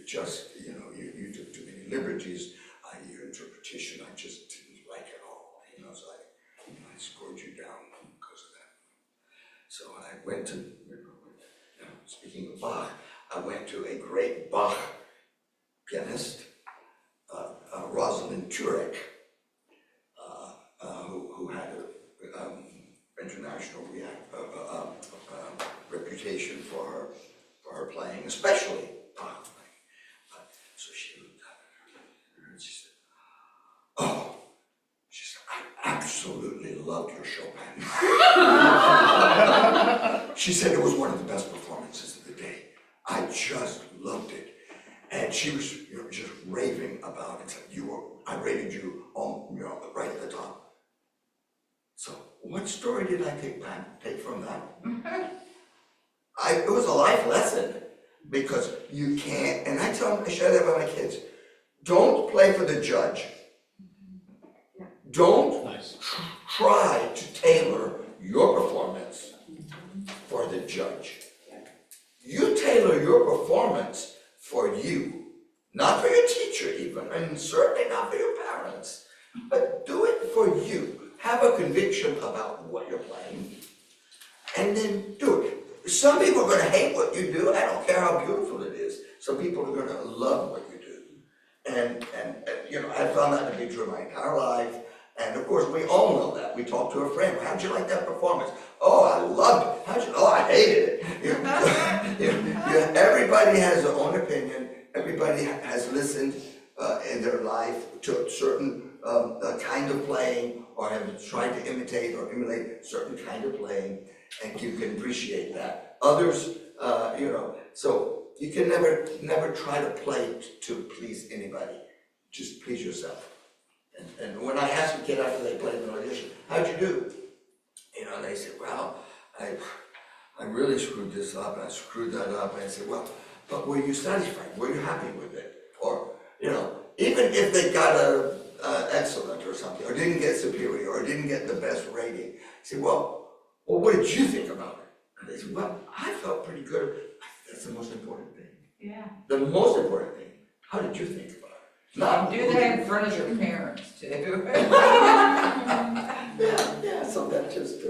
just, you know, you took too many liberties. Your interpretation, I just didn't like at all. You know, so I scored you down because of that. So I went to, speaking of Bach, I went to a great Bach pianist, Rosalind Turek, who had an international reputation for her playing, especially Bach playing. So she looked at her and she said, "Oh," she said, "I absolutely loved your Chopin." She said it was one of the best performances of the day. I just loved it. And she was, you know, just raving about it. Said, I rated you on, you know, right at the top. So what story did I take from that? It was a life lesson, because you can't, and I share that with my kids, don't play for the judge. Don't try to tailor your performance for the judge. You tailor your performance for you, not for your teacher even, and certainly not for your parents, but do it for you. Have a conviction about what you're playing, and then do it. Some people are going to hate what you do. I don't care how beautiful it is. Some people are going to love what you do. And, you know, I found that to be true my entire life. And of course, we all know that. We talk to a friend, how'd you like that performance? Oh, I loved it. Oh, I hated it. Everybody has their own opinion. Everybody has listened in their life to a certain kind of playing, or have tried to imitate or emulate certain kind of playing, and you can appreciate that. Others, you know, so you can never try to play to please anybody. Just please yourself. And when I ask a kid after they played an audition, how'd you do? You know, they say, well, I really screwed this up, and I screwed that up. And I said, well, but were you satisfied? Were you happy with it? Or, you know, even if they got a excellent or something, or didn't get superior, or didn't get the best rating, I said, well, what did you think about it? And they said, well, I felt pretty good. I think that's the most important thing. Yeah. The most important thing. How did you think about it? Not do that in front of your parents too. Yeah, so that just,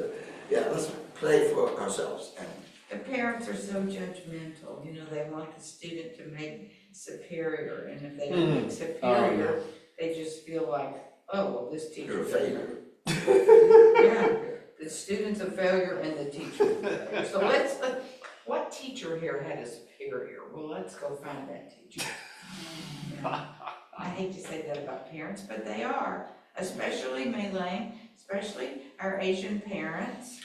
let's play for ourselves. And The parents are so judgmental, you know, they want the student to make superior, and if they don't make superior, they just feel like, oh, well, this teacher. you're a failure. Yeah, the student's a failure and the teacher's a failure. So what teacher here had a superior? Well, let's go find that teacher. Yeah. I hate to say that about parents, but they are, especially Mei Ling, especially our Asian parents.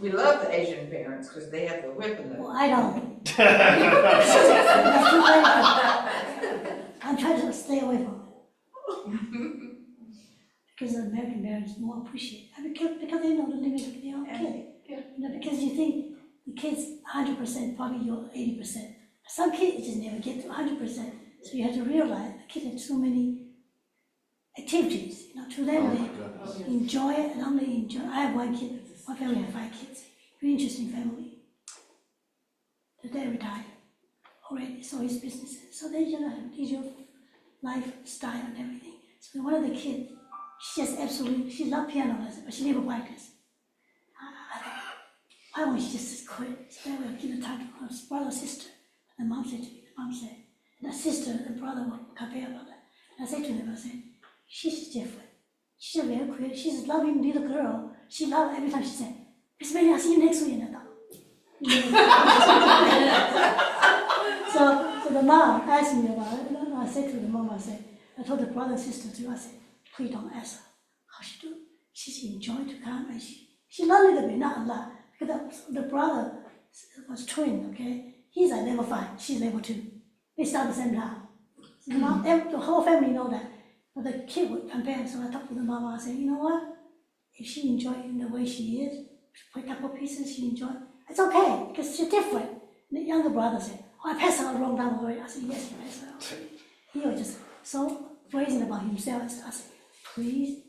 We love the Asian parents because they have the whip in them. Well, I don't. I'm trying to stay away from it. Because the American parents more appreciate it. Because they know the limit of their own kid. Yeah. You know, because you think the kid's 100%, probably you're 80%. Some kids just never get to 100%. So you have to realize the kid has too many activities. You know, to them they enjoy it and only enjoy. I have one kid. My family has 5 kids. Very interesting family. The dad retired already, so his business. So they just have usual lifestyle and everything. So one of the kids, she loved piano lesson, but she never practiced. I thought, why won't she just quit? So that way I'll give her time to her brother, sister. And the mom said to me, and the sister and brother will compare about that. And I said to them, I said, she's different. She's very creative. She's a loving little girl. She loved every time she said, Miss Mary, I'll see you next week. And I thought, so the mom asked me about it. And I said to the mom, I told the brother and sister too, I said, please don't ask her how she do. She's enjoyed to come, and she learned a little bit, not a lot. Because the brother was twin, okay? He's at level 5, she's level 2. They start the same time. So the mom, the whole family know that. But the kid would compare, so I talked to the mama, I said, you know what? If she enjoyed in the way she is, play a couple pieces, she enjoyed, it's okay, because she's different. And the younger brother said, oh, I passed out wrong time already. I said, yes, you passed out already. He was just so brazen about himself. I said, please,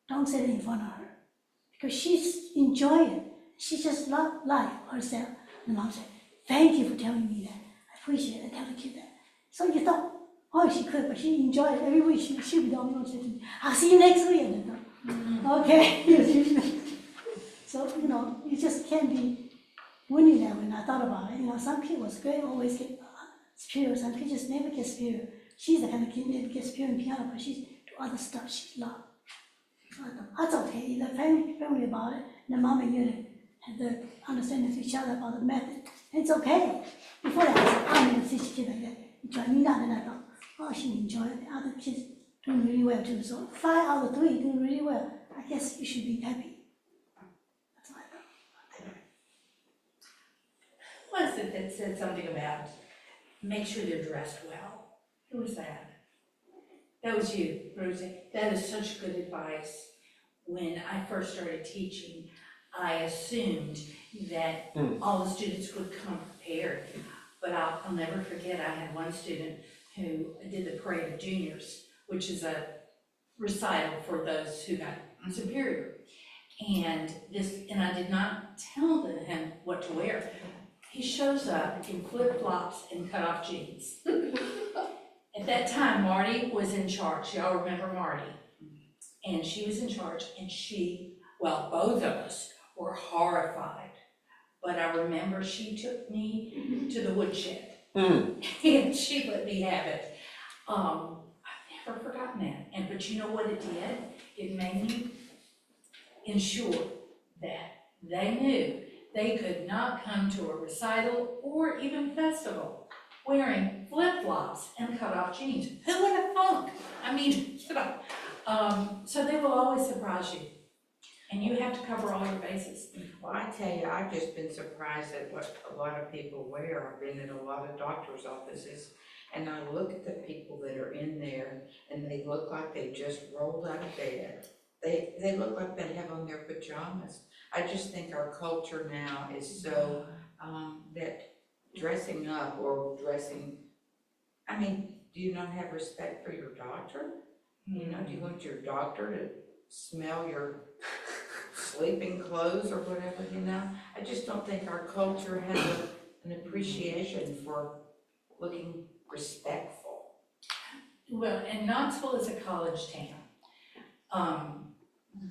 don't say it in front of her. Because she's enjoying it. She just loved life herself. And the mom said, thank you for telling me that. I appreciate it, and tell the kid that. So you thought, oh, she could, but she enjoyed it every week. She'll be the only one to say to me, I'll see you next week. And I thought, okay. So, you know, you just can't be winning that when I thought about it. You know, some kid was great, always get superior. Some kid just never get superior. She's the kind of kid never gets superior in piano, but she's do other stuff she loves. So I thought, that's okay. The family about it, and the mom and you had the understanding of each other about the method. It's okay. Before that, I said, I'm going to teach a kid like that. Enjoy me not, and I thought, oh, she enjoyed it. The other kids doing really well too. So 5 out of 3 doing really well. I guess you should be happy. That's what I thought. Who was it that said something about make sure they're dressed well? Who was that? That was you, Rosie. That is such good advice. When I first started teaching, I assumed that all the students would come prepared. But I'll never forget, I had one student who did the Parade of Juniors, which is a recital for those who got superior. And I did not tell him what to wear. He shows up in flip-flops and cut-off jeans. At that time, Marty was in charge. Y'all remember Marty? And she was in charge, and both of us were horrified. But I remember she took me to the woodshed, Hmm. And she let me have it. I've never forgotten that. And, but you know what it did? It made me ensure that they knew they could not come to a recital or even festival wearing flip-flops and cut-off jeans. Who would have thunk? I mean, you know, so they will always surprise you. And you have to cover all your bases. Well, I tell you, I've just been surprised at what a lot of people wear. I've been in a lot of doctor's offices, and I look at the people that are in there, and they look like they just rolled out of bed. They look like they have on their pajamas. I just think our culture now is so, that dressing up or dressing, I mean, do you not have respect for your doctor? You know, do you want your doctor to smell your sleeping clothes or whatever, you know? I just don't think our culture has an appreciation for looking respectful. Well, and Knoxville is a college town.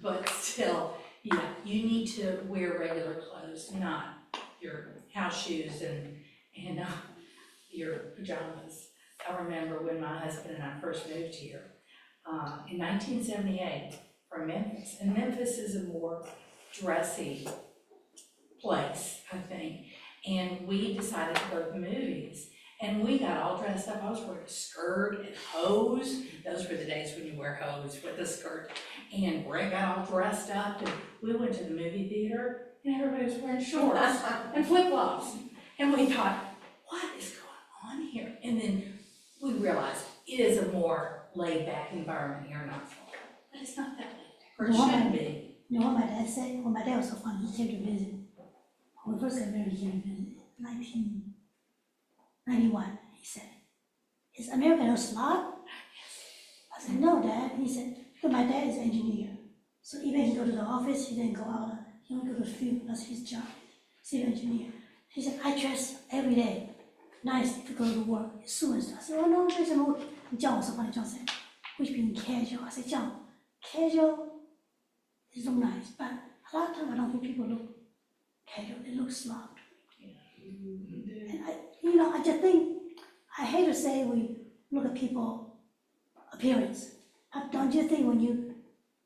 But still, yeah, you need to wear regular clothes, not your house shoes and your pajamas. I remember when my husband and I first moved here, in 1978 from Memphis. And Memphis is a more dressy place, I think. And we decided to go to the movies. And we got all dressed up. I was wearing a skirt and hose. Those were the days when you wear hose with a skirt. And Brett got all dressed up. And we went to the movie theater, and everybody was wearing shorts and flip-flops. And we thought, what is going on here? And then we realized it is a more laid-back environment here in Knoxville. But it's not that laid-back, or it shouldn't be. You know what my dad said? Well, my dad was so funny. He came to visit. When we first got married, he came to visit. 1991. He said, "Is America a slob?" I said, "No, Dad." He said, "Because my dad is an engineer. So even if he go to the office, he didn't go out. He only go to the field. That's his job. Civil engineer." He said, "I dress every day, nice to go to work, suit and stuff." I said, "Oh no, there's a more." John was so funny. John said, "Which being casual?" I said, "John, casual is so nice, but a lot of times I don't think people look casual. They look slob." And I just think, I hate to say we look at people appearance, but don't you think when you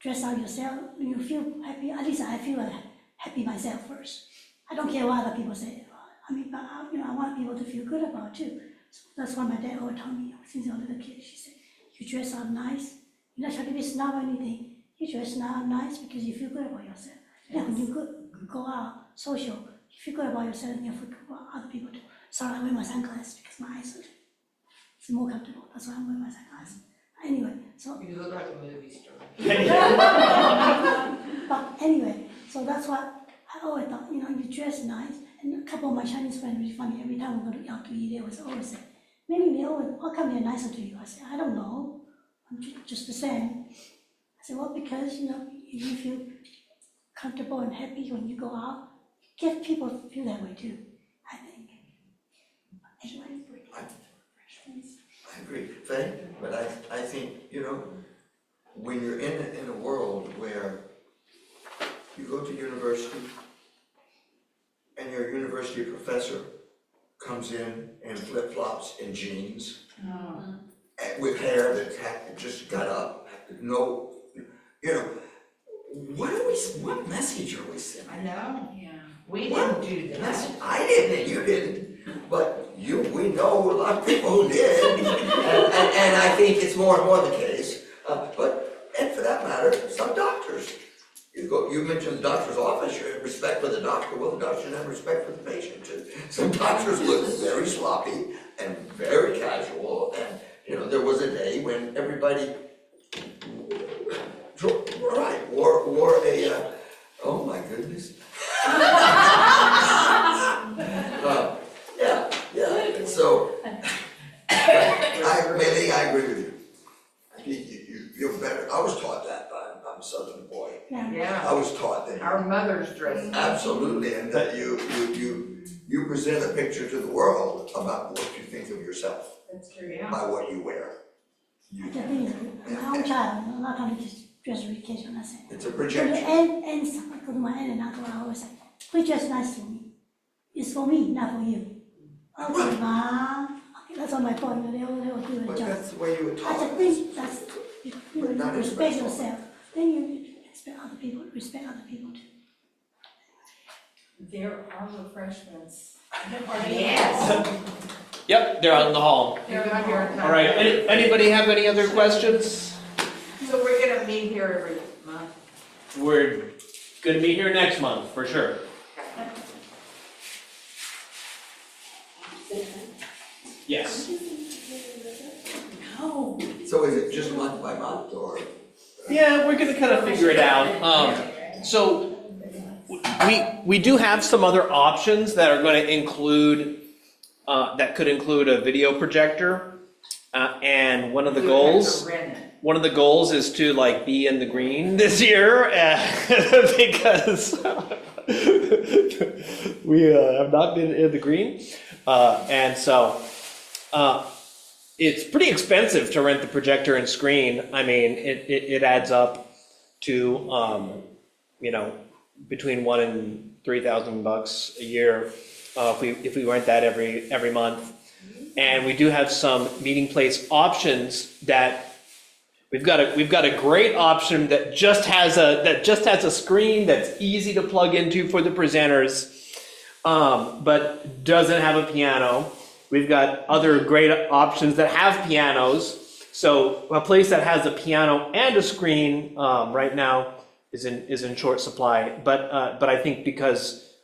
dress out yourself, when you feel happy, at least I feel happy myself first. I don't care what other people say. I mean, but I want people to feel good about it too. So that's why my dad always told me since I was a little kid. She said, "You dress out nice. You're not trying to be snob or anything. You dress out nice because you feel good about yourself. Then when you go out social, you feel good about yourself and you feel good about other people too." Sorry, I wear my sunglasses because my eyes are, it's more comfortable. That's why I'm wearing my sunglasses. Anyway, so. You look like a movie star. But anyway, so that's why I always thought, you dress nice. And a couple of my Chinese friends were really funny. Every time we go out to eat, they always say, "Maybe how come they're nicer to you?" I said, "I don't know. I'm just the same." I said, "Well, because, if you feel comfortable and happy when you go out, get people to feel that way too, I think." Anyway. I agree, Faye, but I think, when you're in a world where you go to university and your university professor comes in flip-flops and jeans, with hair that just got up, what message are we sending? I know. Yeah. We didn't do that. I didn't, you didn't, but we know a lot of people who did, and I think it's more and more the case. And for that matter, some doctors. You mentioned the doctor's office, you have respect for the doctor. Well, the doctor should have respect for the patient too. Some doctors look very sloppy and very casual, and there was a day when everybody wore a oh my goodness. Yeah. So, I agree with you. I think you're better. I was taught that. I'm a Southern boy. Yeah. I was taught that. Our mothers dressed. Absolutely, and that you present a picture to the world about what you think of yourself That's true, yeah. by what you wear. I just think it's my own child, a lot of times just dress really casual, I say. It's a So projection. and I go to my aunt and uncle, I always say, "Please dress nice to me. It's for me, not for you." Okay, Ma. Okay, that's on my phone, they will do a But job. that's the way you would I talk. just think that's, you But not in respect respectful. yourself, then you expect other people, respect other people too. There are refreshments. Yes. Yep, they're out in the hall. You're not here in time. All right, anybody have any other questions? So we're gonna meet here every month? We're gonna be here next month, for sure. Yes. No. So is it just month by month, or? Yeah, we're gonna kind of figure it out. So we do have some other options that are gonna include, that could include a video projector. And one of the goals. You have to rent it. One of the goals is to like be in the green this year because we have not been in the green. And so it's pretty expensive to rent the projector and screen. I mean, it adds up to, you know, between $1,000 and $3,000 a year if we rent that every month. And we do have some meeting place options that we've got a great option that just has a screen that's easy to plug into for the presenters, but doesn't have a piano. We've got other great options that have pianos. So a place that has a piano and a screen right now is in short supply. But I think because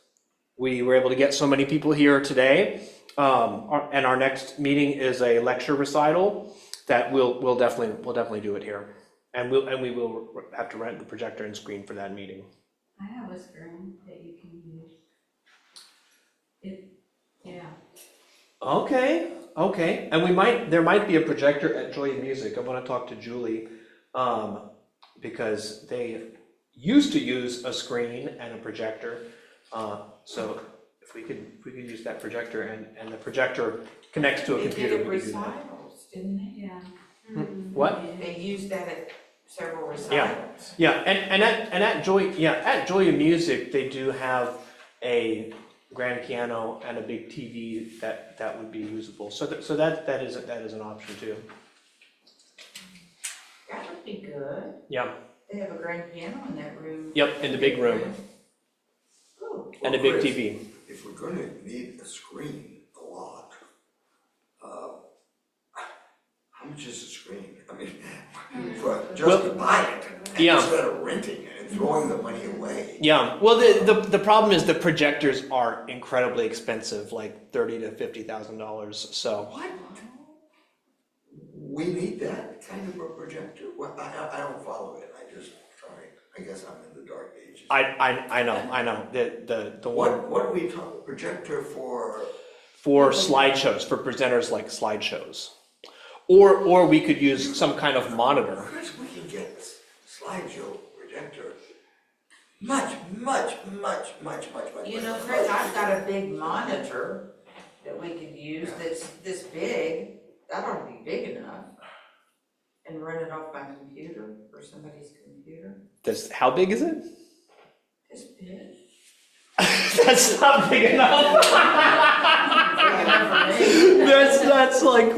we were able to get so many people here today. And our next meeting is a lecture recital that we'll definitely do it here, and we will have to rent the projector and screen for that meeting. I have a screen that you can use. Yeah. Okay, and there might be a projector at Joy of Music. I want to talk to Julie, because they used to use a screen and a projector, so. If we could use that projector and the projector connects to a computer, we could do that. They did it recitals, didn't they? Yeah. What? They used that at several recitals. Yeah, and at Joy of Music, they do have a grand piano and a big TV that would be usable. So that is an option too. That would be good. Yeah. They have a grand piano in that room. Yep, in the big room. Ooh. And a big Chris, TV. If we're gonna need a screen a lot, how much is a screen? I mean, just to buy it, Yeah. instead of renting it and throwing the money away. Yeah. Well, the problem is the projectors are incredibly expensive, like $30,000 to $50,000. So. What? We need that kind of a projector? Well, I don't follow it, I guess I'm in the dark ages. I know. The one What do we talk, projector for? for slideshows, for presenters like slideshows. Or we could use some kind of monitor. Chris, we can get a slideshow projector much. You know, Chris, I've got a big monitor that we could use that's this big. That ought to be big enough. And run it off my computer or somebody's computer. How big is it? This big. That's not big enough. That's like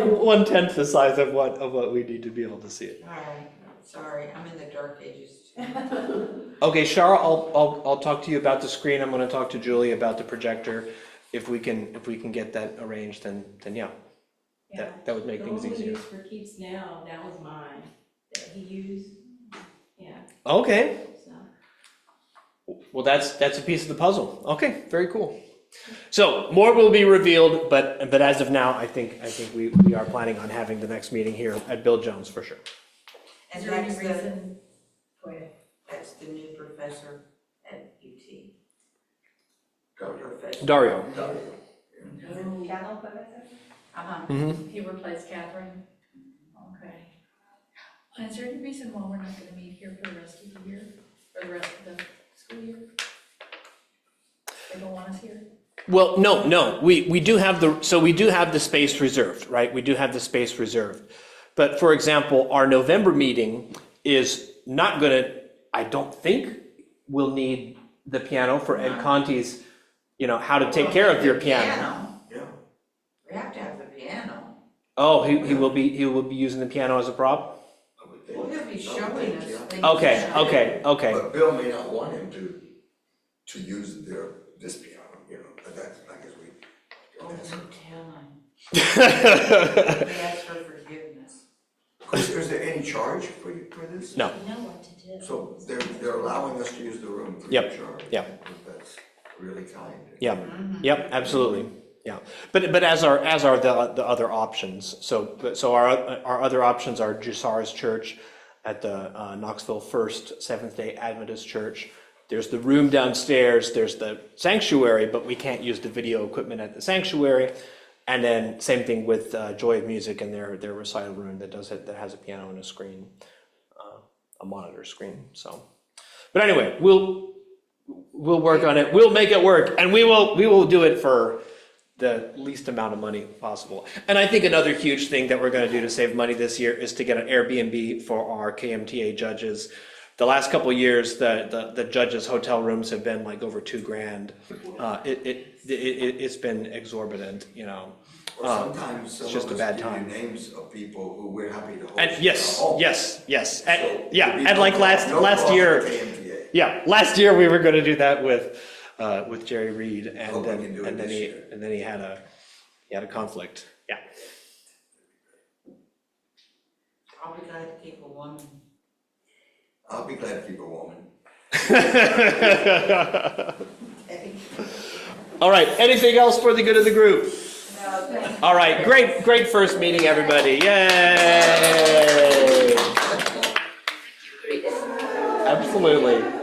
1/10 the size of what we need to be able to see it. Alright, sorry, I'm in the dark ages too. Okay, Shara, I'll talk to you about the screen. I'm going to talk to Julie about the projector. If we can get that arranged, then yeah. That would make things easier. The one we use for Keeps Now, that was mine, that he used, yeah, Okay. so. Well, that's a piece of the puzzle. Okay, very cool. So more will be revealed, but as of now, I think we are planning on having the next meeting here at Bill Jones for sure. And Is there any that's the, reason? Go ahead. that's the new professor at UT. Professor. Dario. Piano professor? Uh-huh. Mm-hmm. He replaced Catherine? Okay. Is there any reason why we're not gonna meet here for the rest of the year, or the rest of the school year? They don't want us here? Well, no, we do have the space reserved, right? We do have the space reserved. But for example, our November meeting is not gonna, I don't think we'll need the piano for Ed Conti's, how to take care of your piano. We have to have the piano. Oh, he will be using the piano as a prop? I would think. Well, he'll be showing us things. Okay, to show. okay. But Bill may not want him to use this piano, but that's, I guess we. Oh, that's- don't tell him. We ask for forgiveness. Is there any charge for this? No. You know what to do. So they're allowing us to use the room free Yep, of charge? yep. That's really kind. Yep. Mhm. Yep, absolutely, yeah. But as are the other options. So our other options are Jusar's Church at the Knoxville First Seventh-day Adventist Church. There's the room downstairs, there's the sanctuary, but we can't use the video equipment at the sanctuary. And then same thing with Joy of Music and their recital room that has a piano and a screen, a monitor screen. So, but anyway, we'll work on it. We'll make it work, and we will do it for the least amount of money possible. And I think another huge thing that we're going to do to save money this year is to get an Airbnb for our KMTA judges. The last couple of years, the judges' hotel rooms have been like over $2,000. It's been exorbitant, Or sometimes it's some just of a us bad give time. you names of people who we're happy to host. And in yes, our home. yes. So And, yeah, there'd be and no like cost- no last cost to year, KMTA. yeah, last year we were going to do that with Jerry Reed, and Hope we can do it then this he year. and then he had a conflict. Yeah. I'll be glad to keep a woman. I'll be glad to keep a woman. All right. Anything else for the good of the group? No, thank All right. Great first meeting, everybody. Yay! Absolutely.